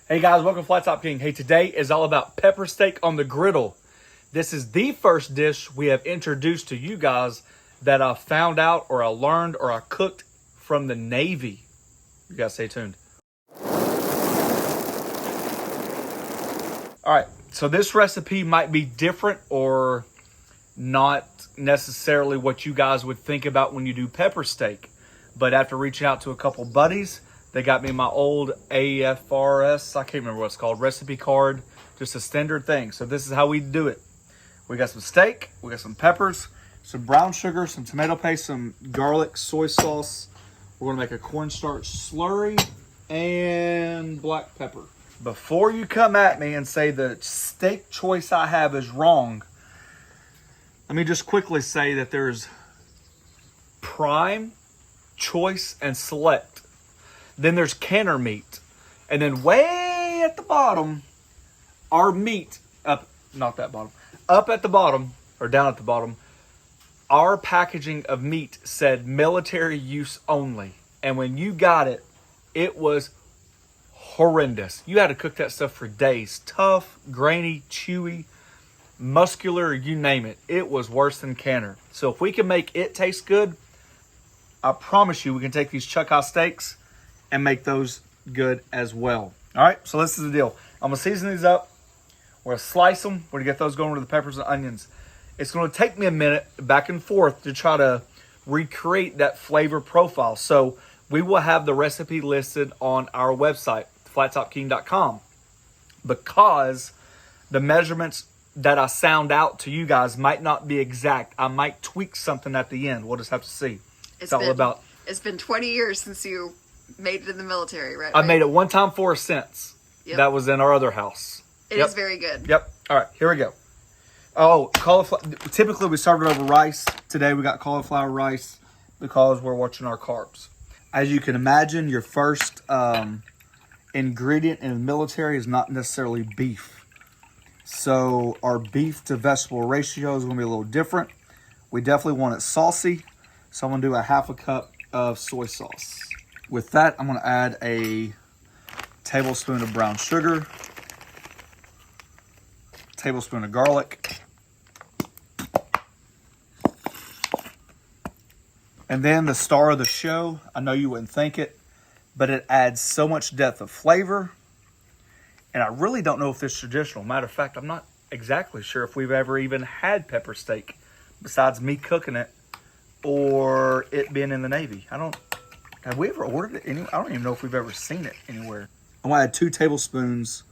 Hey guys, welcome to Flat Top King. Hey, today is all about pepper steak on the griddle. This is the first dish we have introduced to you guys that I found out or I learned or I cooked from the Navy. You guys stay tuned. All right, so this recipe might be different or not necessarily what you guys would think about when you do pepper steak. But after reaching out to a couple buddies, they got me my old AFRS, I can't remember what it's called, recipe card, just a standard thing. So this is how we do it. We got some steak, we got some peppers, some brown sugar, some tomato paste, some garlic, soy sauce. We're gonna make a cornstarch slurry and black pepper. Before you come at me and say the steak choice I have is wrong, let me just quickly say that there's prime, choice, and select. Then there's canner meat. And then way at the bottom, our meat, up at the bottom, or down at the bottom, our packaging of meat said military use only. And when you got it, it was horrendous. You had to cook that stuff for days. Tough, grainy, chewy, muscular, you name it. It was worse than canner. So if we can make it taste good, I promise you we can take these chuck-eye steaks and make those good as well. All right, so this is the deal. I'm gonna season these up. We're gonna slice them. We're gonna get those going with the peppers and onions. It's gonna take me a minute back and forth to try to recreate that flavor profile. So we will have the recipe listed on our website, flattopking.com, because the measurements that I sound out to you guys might not be exact. I might tweak something at the end. We'll just have to see. It's been 20 years since you made it in the military, right? I made it one time for a cents. Yep. That was in our other house. It is very good. Yep. All right, here we go. Oh, cauliflower. Typically we serve it over rice. Today we got cauliflower rice because we're watching our carbs. As you can imagine, your first ingredient in the military is not necessarily beef. So our beef to vegetable ratio is going to be a little different. We definitely want it saucy. So I'm going to do a half a cup of soy sauce. With that, I'm going to add a tablespoon of brown sugar, tablespoon of garlic, and then the star of the show. I know you wouldn't think it, but it adds so much depth of flavor. And I really don't know if this is traditional. Matter of fact, I'm not exactly sure if we've ever even had pepper steak besides me cooking it or it being in the Navy. Have we ever ordered it? I don't even know if we've ever seen it anywhere. I'm going to add 2 tablespoons.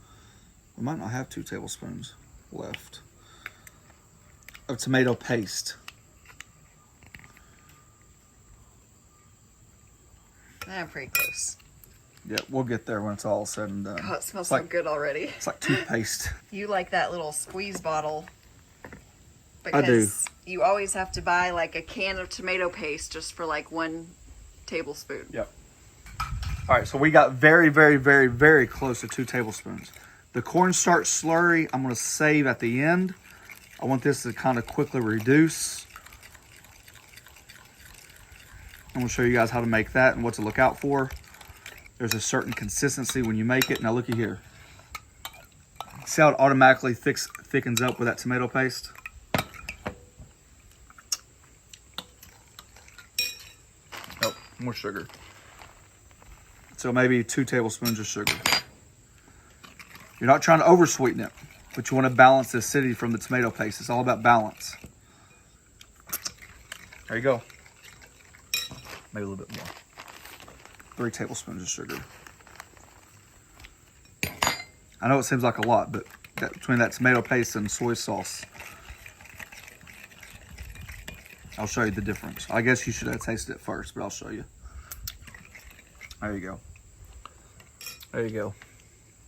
We might not have 2 tablespoons left of tomato paste. I'm pretty close. Yeah, we'll get there when it's all said and done. Oh, it smells so good already. It's like toothpaste. You like that little squeeze bottle. I do. You always have to buy like a can of tomato paste just for like 1 tablespoon. Yep. All right, so we got very, very, very, very close to 2 tablespoons. The cornstarch slurry, I'm going to save at the end. I want this to kind of quickly reduce. I'm going to show you guys how to make that and what to look out for. There's a certain consistency when you make it. Now looky here. See how it automatically thickens up with that tomato paste? Oh, more sugar. So maybe 2 tablespoons of sugar. You're not trying to oversweeten it, but you want to balance the acidity from the tomato paste. It's all about balance. There you go. Maybe a little bit more. 3 tablespoons of sugar. I know it seems like a lot, but between that tomato paste and soy sauce, I'll show you the difference. I guess you should have tasted it first, but I'll show you. There you go. There you go.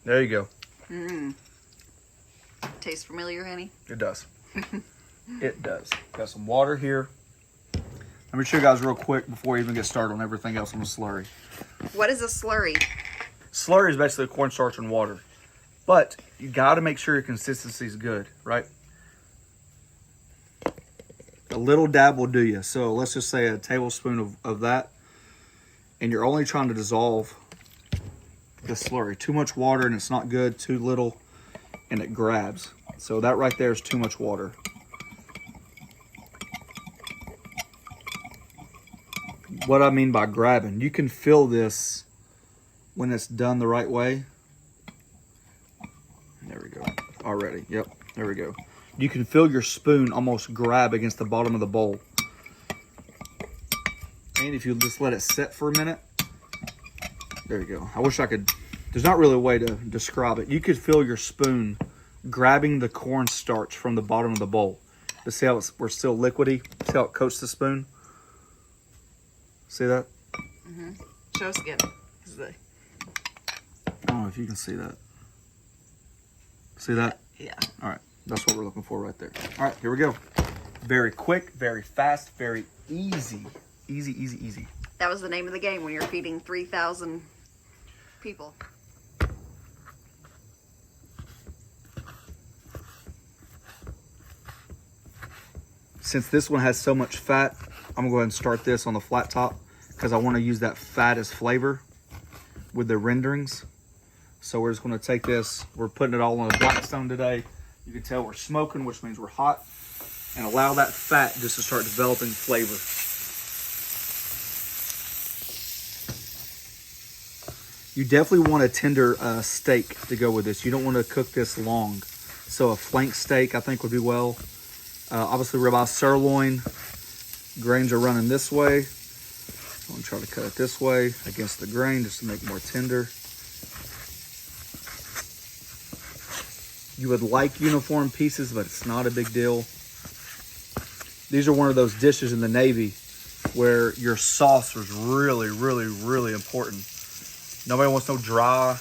There you go. Tastes familiar, honey? It does. It does. Got some water here. Let me show you guys real quick before we even get started on everything else on the slurry. What is a slurry? Slurry is basically cornstarch and water. But you got to make sure your consistency is good, right? A little dab will do you. So let's just say a tablespoon of that. And you're only trying to dissolve the slurry. Too much water and it's not good. Too little and it grabs. So that right there is too much water. What I mean by grabbing, you can feel this when it's done the right way. There we go. Already. Yep. There we go. You can feel your spoon almost grab against the bottom of the bowl. And if you just let it sit for a minute, there you go. I wish I could, there's not really a way to describe it. You could feel your spoon grabbing the cornstarch from the bottom of the bowl. To see how we're still liquidy. See how it coats the spoon? See that? Mm-hmm. Show us again. I don't know if you can see that. See that? Yeah. All right. That's what we're looking for right there. All right, here we go. Very quick, very fast, very easy. Easy, easy, easy. That was the name of the game when you're feeding 3,000 people. Since this one has so much fat, I'm gonna go ahead and start this on the flat top because I want to use that fat as flavor with the renderings. So we're just gonna take this, we're putting it all on a Blackstone today. You can tell we're smoking, which means we're hot, and allow that fat just to start developing flavor. You definitely want a tender steak to go with this. You don't want to cook this long. So a flank steak, I think, would be well. Obviously, ribeye sirloin. Grains are running this way. I'm going to try to cut it this way against the grain just to make it more tender. You would like uniform pieces, but it's not a big deal. These are one of those dishes in the Navy where your sauce was really, really, really important. Nobody wants no dry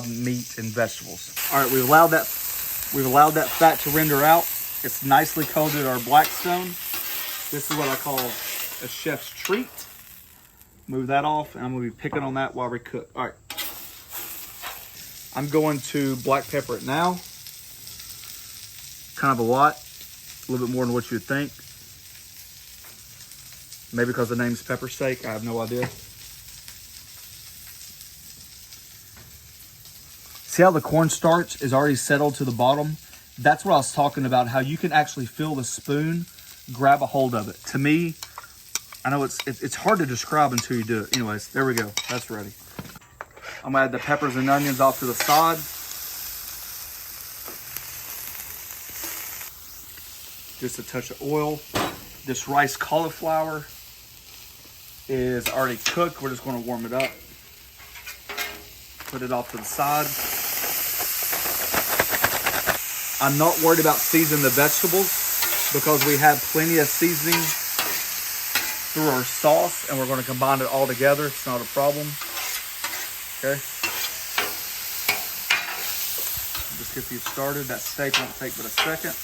meat and vegetables. All right, we've allowed that fat to render out. It's nicely coated our Blackstone. This is what I call a chef's treat. Move that off, and I'm gonna be picking on that while we cook. All right. I'm going to black pepper it now. Kind of a lot, a little bit more than what you would think. Maybe because the name's pepper steak, I have no idea. See how the cornstarch is already settled to the bottom? That's what I was talking about, how you can actually feel the spoon grab a hold of it. To me, I know it's hard to describe until you do it. Anyways, there we go. That's ready. I'm gonna add the peppers and onions off to the side. Just a touch of oil. This rice cauliflower is already cooked. We're just gonna warm it up. Put it off to the side. I'm not worried about seasoning the vegetables because we have plenty of seasoning through our sauce, and we're going to combine it all together. It's not a problem. Okay. Just get these started. That steak won't take but a second.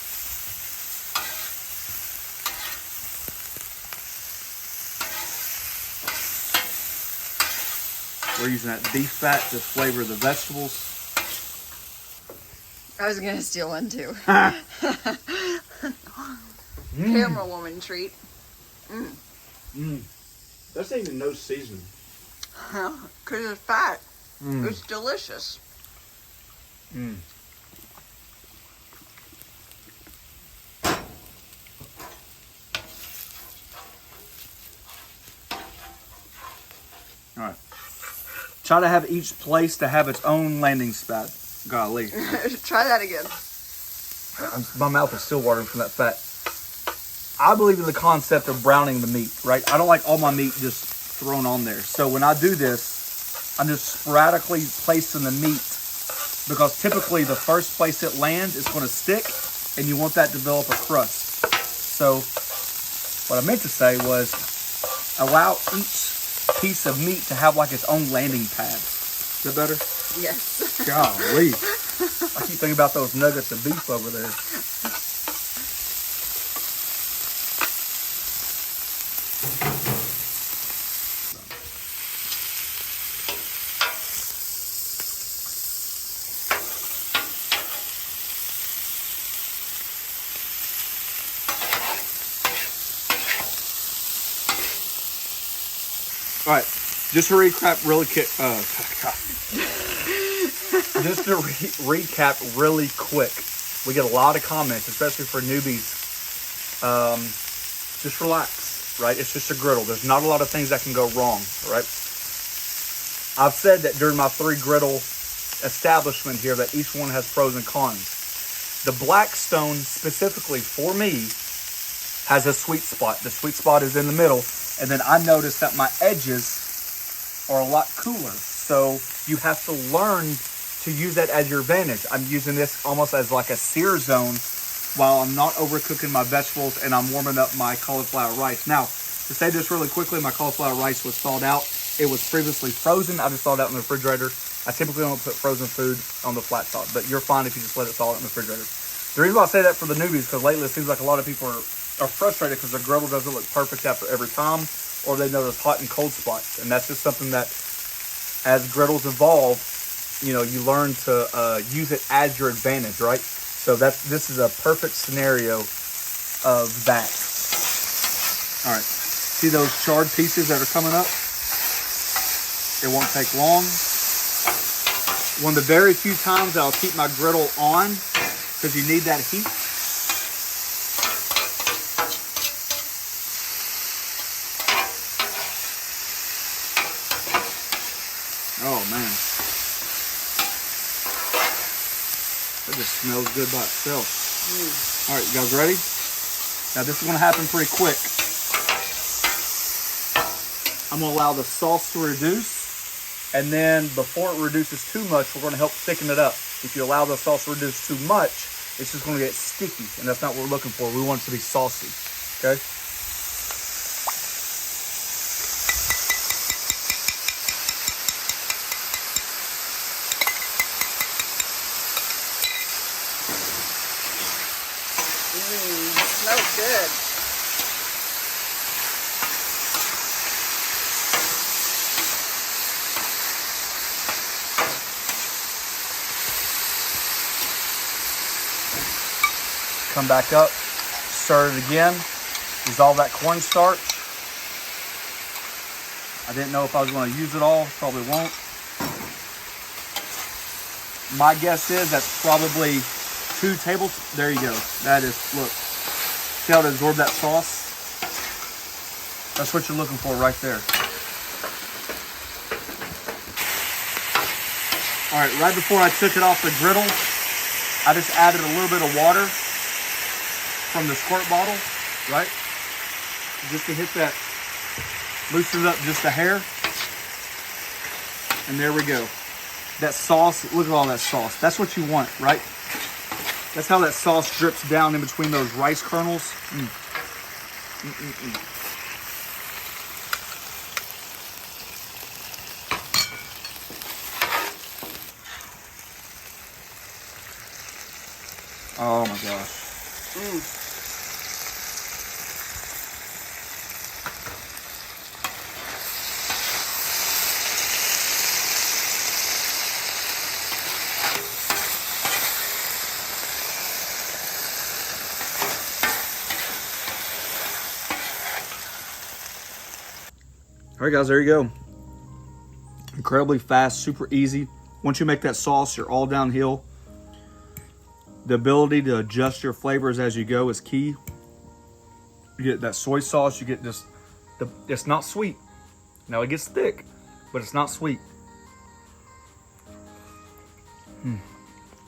We're using that beef fat to flavor the vegetables. I was going to steal one too. Camera woman treat. That's even no seasoning. Because it's fat. It's delicious. All right. Try to have each place to have its own landing spot. Golly. Try that again. My mouth is still watering from that fat. I believe in the concept of browning the meat, right? I don't like all my meat just thrown on there. So when I do this, I'm just sporadically placing the meat because typically the first place it lands is going to stick and you want that to develop a crust. So what I meant to say was allow each piece of meat to have like its own landing pad. Is that better? Yes. Golly. I keep thinking about those nuggets of beef over there. All right, just to recap really quick. Just to recap really quick, we get a lot of comments, especially for newbies. Just relax, right? It's just a griddle. There's not a lot of things that can go wrong, right? I've said that during my 3 griddle establishment here that each one has pros and cons. The Blackstone, specifically for me, has a sweet spot. The sweet spot is in the middle. And then I noticed that my edges are a lot cooler. So you have to learn to use that as your advantage. I'm using this almost as like a sear zone while I'm not overcooking my vegetables and I'm warming up my cauliflower rice. Now, to say this really quickly, my cauliflower rice was thawed out. It was previously frozen. I just thawed it out in the refrigerator. I typically don't put frozen food on the flat top, but you're fine if you just let it thaw out in the refrigerator. The reason why I say that for the newbies, because lately it seems like a lot of people are frustrated because their griddle doesn't look perfect after every time, or they notice hot and cold spots. And that's just something that, as griddles evolve, you know, you learn to use it as your advantage, right? So this is a perfect scenario of that. All right, see those charred pieces that are coming up? It won't take long. One of the very few times I'll keep my griddle on, because you need that heat. Oh man, that just smells good by itself. All right, you guys ready? Now this is gonna happen pretty quick. I'm gonna allow the sauce to reduce, and then before it reduces too much, we're gonna help thicken it up. If you allow the sauce to reduce too much, it's just gonna get sticky, and that's not what we're looking for. We want it to be saucy, okay? Smells good. Come back up, stir it again, dissolve that cornstarch. I didn't know if I was going to use it all, probably won't. My guess is that's probably 2 tablespoons. There you go. That is, look, see how it absorbed that sauce? That's what you're looking for right there. All right, right before I took it off the griddle, I just added a little bit of water from the squirt bottle, right? Just to hit that, loosen it up just a hair. And there we go. That sauce, look at all that sauce. That's what you want, right? That's how that sauce drips down in between those rice kernels. Oh my gosh. All right, guys, there you go. Incredibly fast, super easy. Once you make that sauce, you're all downhill. The ability to adjust your flavors as you go is key. You get that soy sauce, you get just, it's not sweet. Now it gets thick, but it's not sweet.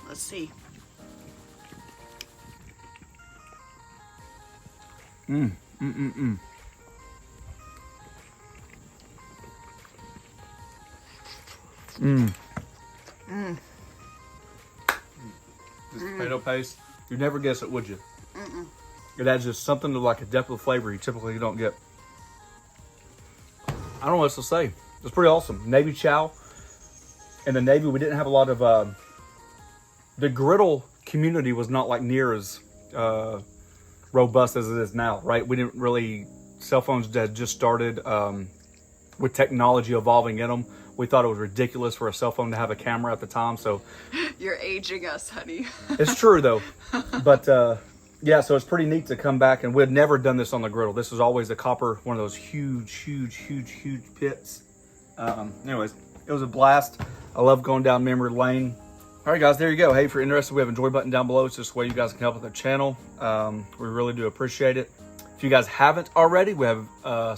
Let's see. This tomato paste, you'd never guess it, would you? It adds just something to like a depth of flavor you typically don't get. I don't know what else to say. It's pretty awesome. Navy chow. In the Navy, we didn't have a lot of, the griddle community was not like near as robust as it is now, right? We didn't really, cell phones had just started with technology evolving in them. We thought it was ridiculous for a cell phone to have a camera at the time, so. You're aging us, honey. It's true though. But yeah, so it's pretty neat to come back, and we had never done this on the griddle. This was always a copper, one of those huge pits. Anyways, It was a blast. I love going down memory lane. All right, guys, there you go. Hey, if you're interested, we have a enjoy button down below. It's just a way you guys can help with the channel. We really do appreciate it. If you guys haven't already, we have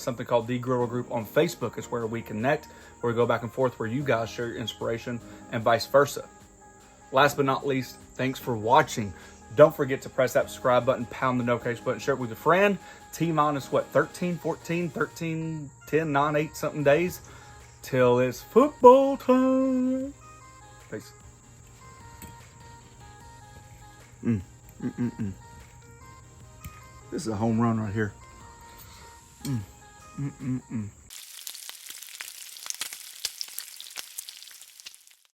something called the Griddle Group on Facebook. It's where we connect, where we go back and forth, where you guys share your inspiration and vice versa. Last but not least, thanks for watching. Don't forget to press that subscribe button, pound the notification button, share it with a friend. T-minus what, 13, 14, 13, 10, 9, 8 something days till it's football time. Peace. This is a home run right here.